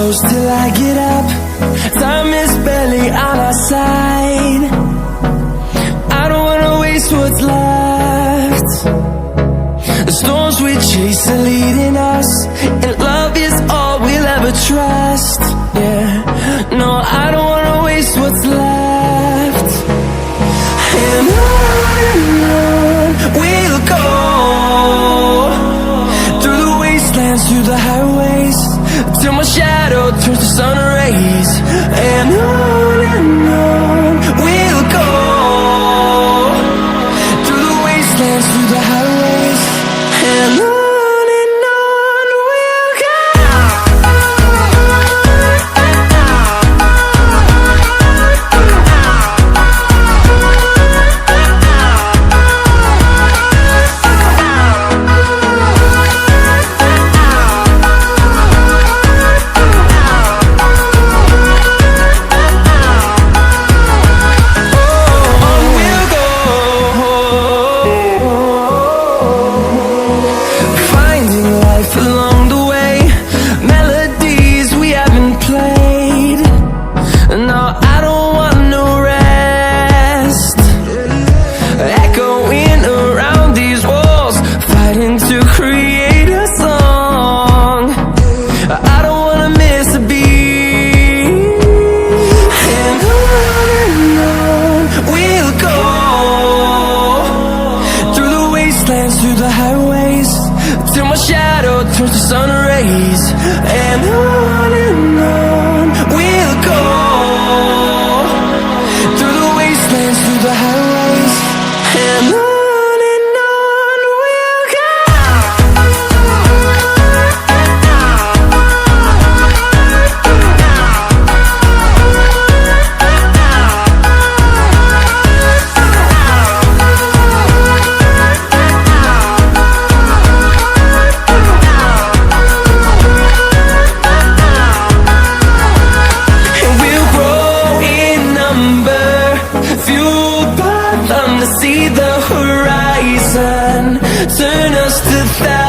close till I get up. Time is barely on our side. I don't wanna waste what's left. The storms we chase are leading us, and love is all we'll ever trust. Yeah, no, I don't wanna waste what's left. And on we'll go, through the wastelands, through the highways, till my shadow turns to sun rays. And on we'll go, through the wastelands, through the highways, and on we'll go. Through the highways, till my shadow turns to sun rays. And on we'll go, through the wastelands, through the highways, and on we'll go. To see the horizon, turn us to thousands.